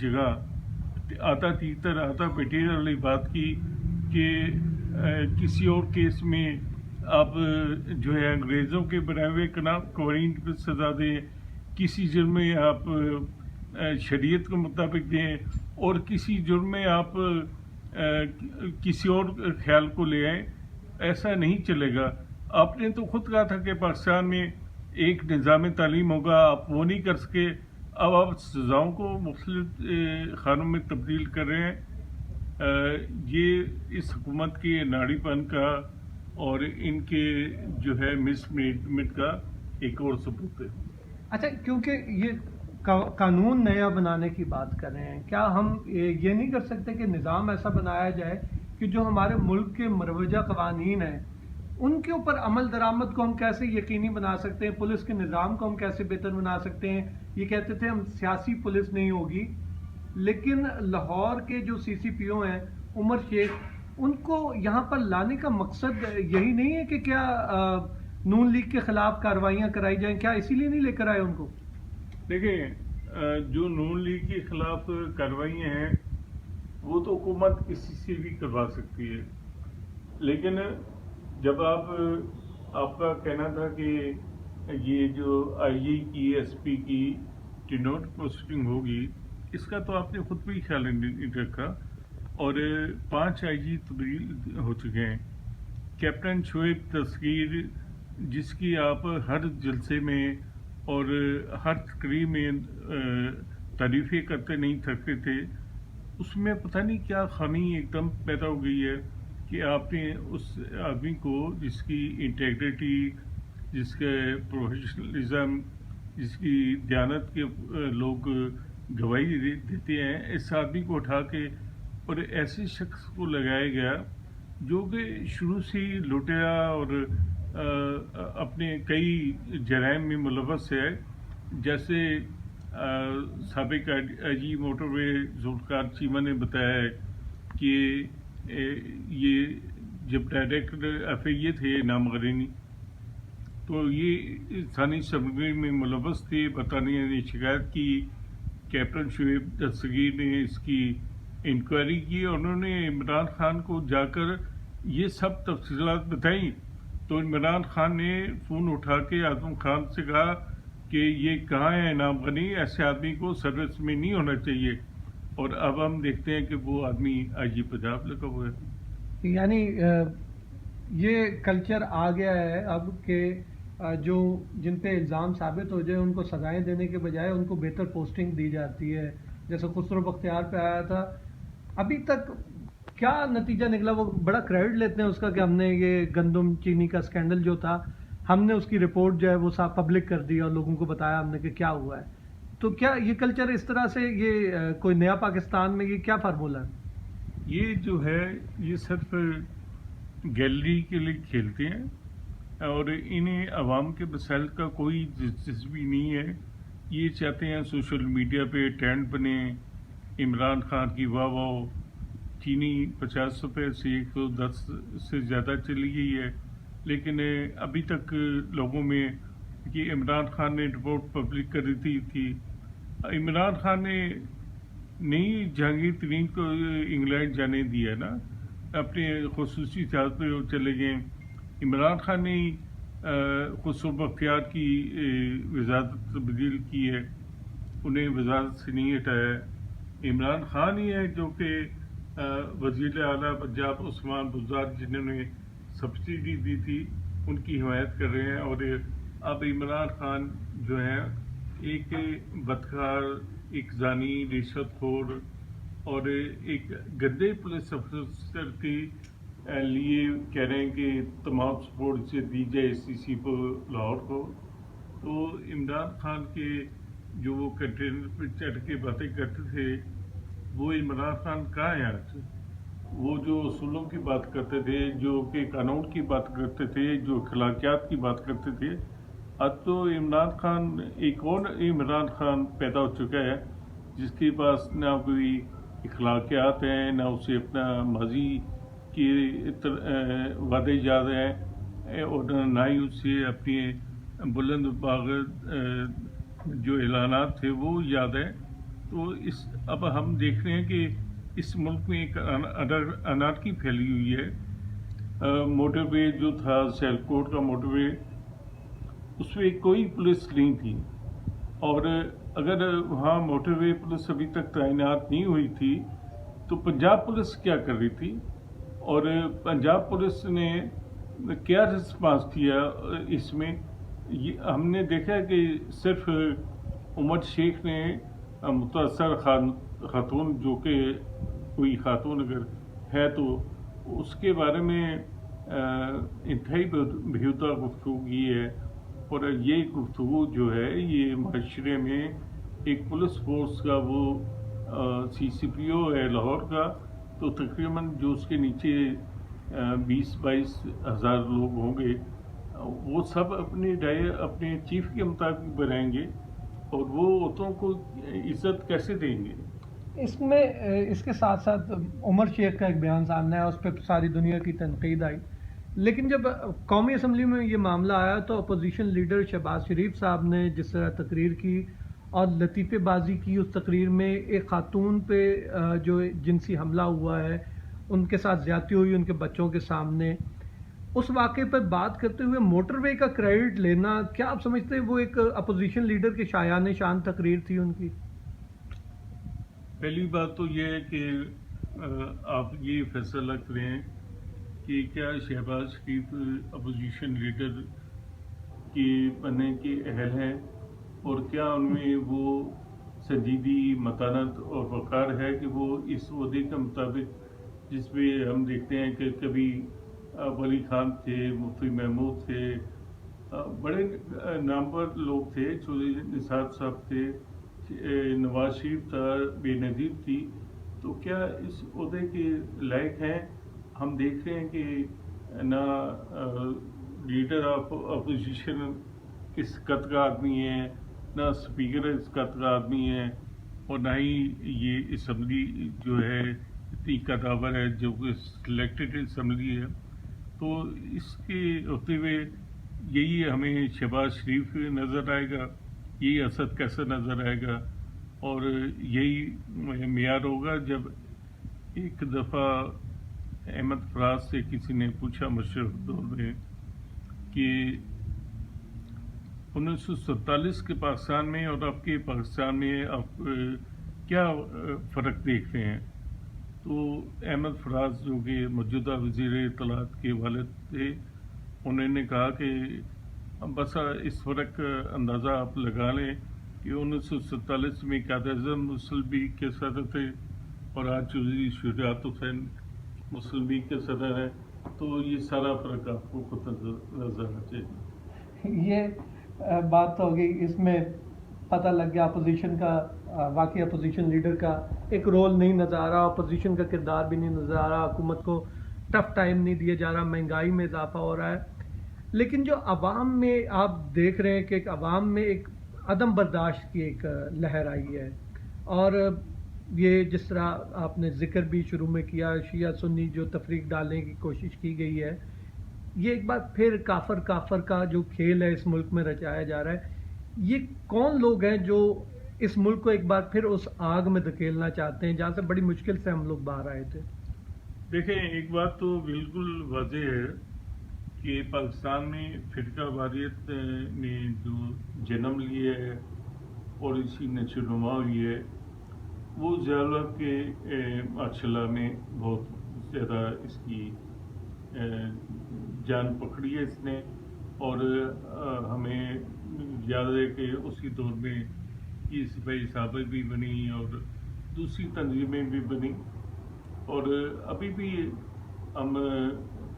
جگہ آتا تیتر آتا پٹیر والی بات کی کہ کسی اور کیس میں آپ جو ہے انگریزوں کے بنائے ہوئے قوانین پہ سزا دیں، کسی جرم میں آپ شریعت کے مطابق دیں، اور کسی جرم میں آپ کسی اور خیال کو لے آئیں. ایسا نہیں چلے گا. آپ نے تو خود کہا تھا کہ پاکستان میں ایک نظام تعلیم ہوگا، آپ وہ نہیں کر سکے. اب آپ سزاؤں کو مختلف خانوں میں تبدیل کر رہے ہیں. یہ اس حکومت کے ناڑی پن کا اور ان کے جو ہے مس مینجمنٹ کا ایک اور ثبوت ہے. اچھا، کیونکہ یہ قانون نیا بنانے کی بات کر رہے ہیں، کیا ہم یہ نہیں کر سکتے کہ نظام ایسا بنایا جائے کہ جو ہمارے ملک کے مروجہ قوانین ہیں ان کے اوپر عمل درآمد کو ہم کیسے یقینی بنا سکتے ہیں، پولیس کے نظام کو ہم کیسے بہتر بنا سکتے ہیں؟ یہ کہتے تھے ہم سیاسی پولیس نہیں ہوگی، لیکن لاہور کے جو سی سی پی او ہیں عمر شیخ، ان کو یہاں پر لانے کا مقصد یہی نہیں ہے کہ کیا نون لیگ کے خلاف کارروائیاں کرائی جائیں؟ کیا اسی لیے نہیں لے کر آئے ان کو؟ دیکھیں، جو نون لیگ کے خلاف کارروائیاں ہیں وہ تو حکومت کسی سے بھی کروا سکتی ہے، لیکن جب آپ کا کہنا تھا کہ یہ جو آئی جی کی ایس پی کی ڈینوٹ پوسٹنگ ہوگی، اس کا تو آپ نے خود بھی خیال نہیں رکھا، اور 5 آئی جی تبدیل ہو چکے ہیں. کیپٹن شعیب دستگیر، جس کی آپ ہر جلسے میں اور ہر تقریر میں تعریفیں کرتے نہیں تھکتے تھے، اس میں پتہ نہیں کیا خامی ایک دم پیدا ہو گئی ہے کہ آپ نے اس آدمی کو جس کی انٹیگریٹی، جس کے پروفیشنلزم، جس کی دیانت کے لوگ گواہی دیتے ہیں، اس آدمی کو اٹھا کے اور ایسے شخص کو لگایا گیا جو کہ شروع سے ہی لٹیا اور اپنے کئی جرائم میں ملوث ہے. جیسے سابق آئی جی موٹر وے ذوالفقار چیمہ نے بتایا ہے کہ یہ جب ڈائریکٹر ایف اے یہ تھے نامغرینی، تو یہ ثانی سرگرمی میں ملوث تھے. برطانیہ نے شکایت کی، کیپٹن شعیب دستگیر نے اس کی انکوائری کی، اور انہوں نے عمران خان کو جا کر یہ سب تفصیلات بتائیں. تو عمران خان نے فون اٹھا کے اعظم خان سے کہا کہ یہ کہاں ہے انعام غنی، ایسے آدمی کو سروس میں نہیں ہونا چاہیے. اور اب ہم دیکھتے ہیں کہ وہ آدمی آئی جی پنجاب لگا ہوا ہے. یعنی یہ کلچر آ گیا ہے اب کہ جو جن پہ الزام ثابت ہو جائے ان کو سزائیں دینے کے بجائے ان کو بہتر پوسٹنگ دی جاتی ہے. جیسے خسرو بختیار پہ آیا تھا، ابھی تک کیا نتیجہ نکلا؟ وہ بڑا کریڈٹ لیتے ہیں اس کا کہ ہم نے یہ گندم چینی کا سکینڈل جو تھا، ہم نے اس کی رپورٹ جو ہے وہ صاحب پبلک کر دی اور لوگوں کو بتایا ہم نے کہ کیا ہوا ہے. تو کیا یہ کلچر اس طرح سے یہ کوئی نیا پاکستان میں یہ کیا فارمولہ ہے؟ یہ جو ہے یہ صرف گیلری کے لیے کھیلتے ہیں اور انہیں عوام کے مسائل کا کوئی دلچسپی نہیں ہے. یہ چاہتے ہیں سوشل میڈیا پہ ٹرینڈ بنے، عمران خان کی واہ واہ، چینی 50 روپے سے 110 سے زیادہ چلی گئی ہے. لیکن ابھی تک لوگوں میں کہ عمران خان نے رپورٹ پبلک کر دی تھی. عمران خان نے نہیں جہانگیر ترین کو انگلینڈ جانے دیا نا، اپنے خصوصی جہاز پہ وہ چلے گئے. عمران خان نے خسرو بختیار کی وزارت تبدیل کی ہے، انہیں وزارت سے نہیں ہٹایا. عمران خان ہی ہے جو کہ وزیر اعلیٰ پنجاب عثمان بزدار جنہوں نے سبسڈی دی تھی ان کی حمایت کر رہے ہیں. اور اب عمران خان جو ہے ایک بدکار، ایک زانی، رشوت خور اور ایک گندے پولیس افسر کے لیے کہہ رہے ہیں کہ تمام سپورٹ سے دی جائے سی سی کو لاہور کو. تو عمران خان کے جو وہ کنٹینر پہ چڑھ کے باتیں کرتے تھے، وہ عمران خان کہاں ہے آج؟ وہ جو اصولوں کی بات کرتے تھے، جو کہ قانون کی بات کرتے تھے، جو اخلاقیات کی بات کرتے تھے، اب تو عمران خان ایک اور عمران خان پیدا ہو چکا ہے جس کے پاس نہ کوئی اخلاقیات ہیں، نہ اسے اپنا ماضی کے وعدے یاد ہیں، اور نہ ہی اسے اپنے بلند باغ جو اعلانات تھے وہ یاد ہیں. تو اب ہم دیکھ رہے ہیں کہ اس ملک میں ایک انارکی پھیلی ہوئی ہے. موٹر وے جو تھا سیالکوٹ کا موٹر وے، اس میں کوئی پولیس نہیں تھی، اور اگر وہاں موٹر وے پولیس ابھی تک تعینات نہیں ہوئی تھی تو پنجاب پولیس کیا کر رہی تھی، اور پنجاب پولیس نے کیا رسپانس کیا اس میں. ہم نے دیکھا کہ صرف عمر شیخ نے متاثر خاتون، جو کہ کوئی خاتون اگر ہے تو اس کے بارے میں انتہائی بےہودہ گفتگو کی ہے. اور یہ گفتگو جو ہے یہ معاشرے میں ایک پولیس فورس کا، وہ سی پی او ہے لاہور کا، تو تقریباً جو اس کے نیچے 20-22 ہزار لوگ ہوں گے، وہ سب اپنی رائے اپنے چیف کے مطابق بنائیں گے، اور وہ عورتوں کو عزت کیسے دیں گے؟ اس میں اس کے ساتھ ساتھ عمر شیخ کا ایک بیان سامنے آیا، اس پہ ساری دنیا کی تنقید آئی. لیکن جب قومی اسمبلی میں یہ معاملہ آیا تو اپوزیشن لیڈر شہباز شریف صاحب نے جس طرح تقریر کی اور لطیفے بازی کی اس تقریر میں، ایک خاتون پہ جو جنسی حملہ ہوا ہے، ان کے ساتھ زیادتی ہوئی ان کے بچوں کے سامنے، اس واقعے پر بات کرتے ہوئے موٹر وے کا کریڈٹ لینا، کیا آپ سمجھتے ہیں وہ ایک اپوزیشن لیڈر کے شایان شان تقریر تھی ان کی؟ پہلی بات تو یہ ہے کہ آپ یہ فیصلہ کریں کہ کیا شہباز شریف اپوزیشن لیڈر کے بننے کے اہل ہیں، اور کیا ان میں وہ سنجیدگی، متانت اور وقار ہے کہ وہ اس عہدے کے مطابق، جس میں ہم دیکھتے ہیں کہ کبھی ولی خان تھے، مفتی محمود تھے، بڑے نامور لوگ تھے، چودھری نثار صاحب تھے، نواز شریف تھا، بے نظیر تھی، تو کیا اس عہدے کے لائق ہیں؟ ہم دیکھ رہے ہیں کہ نہ لیڈر آف اپوزیشن اس قد کا آدمی ہے، نہ اسپیکر اس قد کا آدمی ہے، اور نہ ہی یہ اسمبلی جو ہے اتنی قداور ہے جو کہ سلیکٹڈ اسمبلی ہے. تو اس کے ہوتے ہوئے یہی ہمیں شہباز شریف نظر آئے گا، یہی اسد کیسا نظر آئے گا، اور یہی معیار ہوگا. جب ایک دفعہ احمد فراز سے کسی نے پوچھا مشرف دور میں کہ 1947 کے پاکستان میں اور اب کے پاکستان میں آپ کیا فرق دیکھ رہے ہیں، تو احمد فراز جو کہ موجودہ وزیر اطلاعات کے والد تھے، انہوں نے کہا کہ بس اس فرق کا اندازہ آپ لگا لیں کہ 1947 میں قائد اعظم مسلم لیگ کے صدر تھے اور آج چودھری شجاعت حسین مسلم لیگ کے صدر ہیں، تو یہ سارا فرق آپ کو خود نظر آنا چاہیے. یہ بات تو ہوگی، اس میں پتہ لگ گیا اپوزیشن کا، واقعی اپوزیشن لیڈر کا ایک رول نہیں نظر آ رہا، اپوزیشن کا کردار بھی نہیں نظر آ رہا، حکومت کو ٹف ٹائم نہیں دیا جا رہا، مہنگائی میں اضافہ ہو رہا ہے. لیکن جو عوام میں آپ دیکھ رہے ہیں کہ ایک عوام میں ایک عدم برداشت کی ایک لہر آئی ہے، اور یہ جس طرح آپ نے ذکر بھی شروع میں کیا، شیعہ سنی جو تفریق ڈالنے کی کوشش کی گئی ہے، یہ ایک بار پھر کافر کا جو کھیل ہے اس ملک میں رچایا جا رہا ہے. یہ کون لوگ ہیں جو اس ملک کو ایک بار پھر اس آگ میں دھکیلنا چاہتے ہیں جہاں سے بڑی مشکل سے ہم لوگ باہر آئے تھے؟ دیکھیں، ایک بات تو بالکل واضح ہے کہ پاکستان میں فرقہ واریت نے جو جنم لیا ہے اور اسی نشوونما ہوئی ہے، وہ ضیاء کے ماشاء اللہ میں بہت زیادہ اس کی جان پکڑی ہے اس نے. اور ہمیں یاد ہے کہ اسی دور میں یہ سپاہی صحابہ بھی بنی اور دوسری تنظیمیں بھی بنی، اور ابھی بھی ہم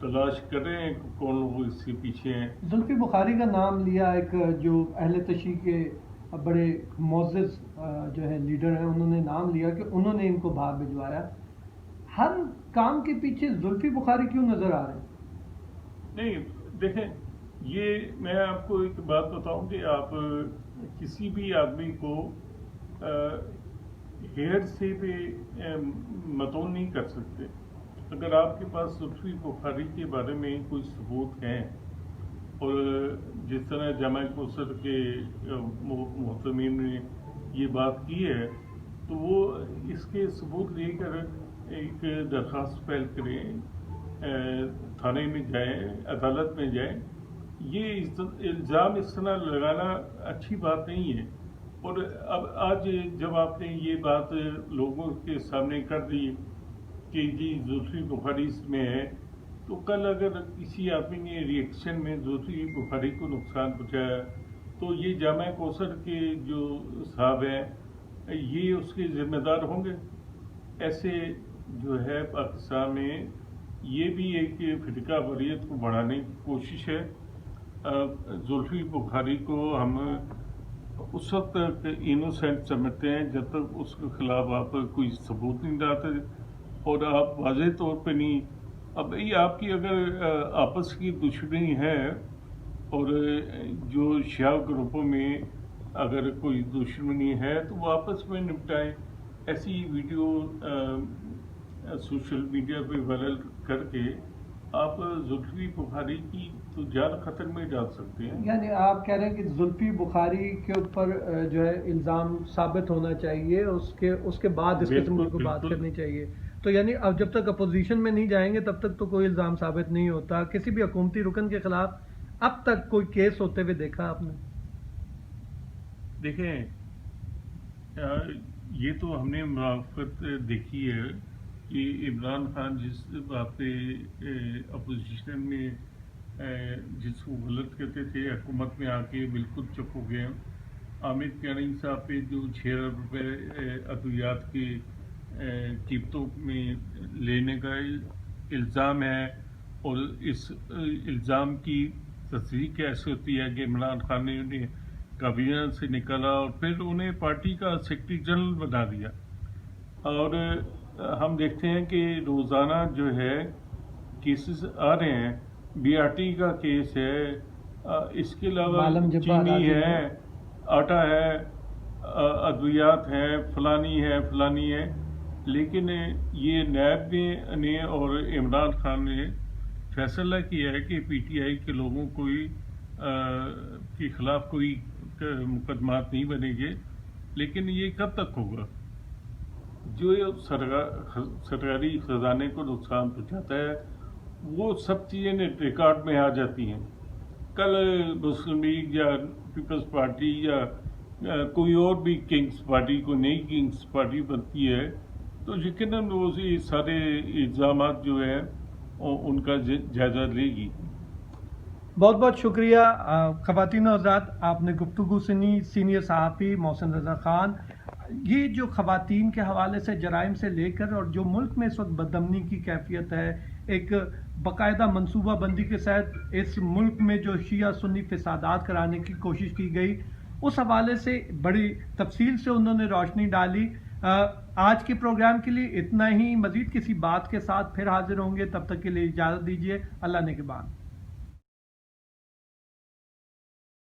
تلاش کر رہے ہیں کہ کون لوگ اس کے پیچھے ہیں. زلفی بخاری کا نام لیا، ایک جو اہل تشیع کے بڑے معزز جو ہے لیڈر ہیں، انہوں نے نام لیا کہ انہوں نے ان کو باہر بھجوایا. ہر کام کے پیچھے زلفی بخاری کیوں نظر آ رہے ہیں؟ نہیں، دیکھیں، یہ میں آپ کو ایک بات بتاؤں کہ آپ کسی بھی آدمی کو ہیئر سے بھی متون نہیں کر سکتے. اگر آپ کے پاس زلفی بخاری کے بارے میں کوئی ثبوت ہیں، اور جس طرح جامع کوثر کے محتمین نے یہ بات کی ہے تو وہ اس کے ثبوت لے کر ایک درخواست فائل کریں، تھانے میں جائیں، عدالت میں جائیں. یہ الزام اس طرح لگانا اچھی بات نہیں ہے. اور اب آج جب آپ نے یہ بات لوگوں کے سامنے کر دی کہ جی زلفی بخاری اس میں ہے، تو کل اگر کسی آدمی نے ریئیکشن میں زلفی بخاری کو نقصان پہنچایا تو یہ جامعہ کوثر کے جو صاحب ہیں یہ اس کے ذمہ دار ہوں گے. ایسے جو ہے پاکستان میں یہ بھی ایک فرقہ واریت کو بڑھانے کی کوشش ہے. زلفی بخاری کو ہم اس وقت تک انوسینٹ سمجھتے ہیں جب تک اس کے خلاف آپ کوئی ثبوت نہیں لاتے اور آپ واضح طور پہ نہیں. اب یہ آپ کی اگر آپس کی دشمنی ہے اور جو شیعہ گروپوں میں اگر کوئی دشمنی ہے تو وہ آپس میں نپٹائیں. ایسی ویڈیو سوشل میڈیا پہ وائرل کر کے آپ زلفی بخاری کی تو جان خطر میں ڈال سکتے ہیں. یعنی آپ کہہ رہے ہیں کہ زلفی بخاری کے اوپر جو ہے الزام ثابت ہونا چاہیے، اس کے بعد اس قسم کی بات کرنی چاہیے. تو یعنی اب جب تک اپوزیشن میں نہیں جائیں گے تب تک تو کوئی الزام ثابت نہیں ہوتا. کسی بھی حکومتی رکن کے خلاف اب تک کوئی کیس ہوتے ہوئے دیکھا آپ نے؟ دیکھیں یہ تو ہم نے موافقت دیکھی ہے کہ عمران خان جس بات پہ اپوزیشن میں جس کو غلط کہتے تھے حکومت میں آ کے بالکل چپ ہو گئے. عامر کیانی صاحب پہ جو 6 ارب روپے ادویات کے قیمتوں میں لینے کا الزام ہے اور اس الزام کی تصدیق کیسے ہوتی ہے کہ عمران خان نے انہیں کابینہ سے نکالا اور پھر انہیں پارٹی کا سیکرٹری جنرل بنا دیا. اور ہم دیکھتے ہیں کہ روزانہ جو ہے کیسز آ رہے ہیں. بی آر ٹی کا کیس ہے، اس کے علاوہ چینی ہے، آٹا ہے، ادویات ہیں، فلانی ہے. لیکن یہ نیب نے اور عمران خان نے فیصلہ کیا ہے کہ پی ٹی آئی کے لوگوں کے خلاف کوئی مقدمات نہیں بنے گے. لیکن یہ کب تک ہوگا؟ جو سرکاری خزانے کو نقصان پہنچاتا ہے وہ سب چیزیں ریکارڈ میں آ جاتی ہیں. کل مسلم لیگ یا پیپلز پارٹی یا کوئی اور بھی کنگز پارٹی کو نئی کنگز پارٹی بنتی ہے تو یقیناً وہ سارے الزامات جو ہیں ان کا جائزہ لے گی. بہت بہت شکریہ خواتین و حضرات، آپ نے گفتگو سنی. سینئر صحافی محسن رضا خان. یہ جو خواتین کے حوالے سے جرائم سے لے کر اور جو ملک میں اس وقت بدامنی کی کیفیت ہے، ایک باقاعدہ منصوبہ بندی کے ساتھ اس ملک میں جو شیعہ سنی فسادات کرانے کی کوشش کی گئی، اس حوالے سے بڑی تفصیل سے انہوں نے روشنی ڈالی. آج کے پروگرام کے لیے اتنا ہی. مزید کسی بات کے ساتھ پھر حاضر ہوں گے، تب تک کے لیے اجازت دیجیے. اللہ نگہبان.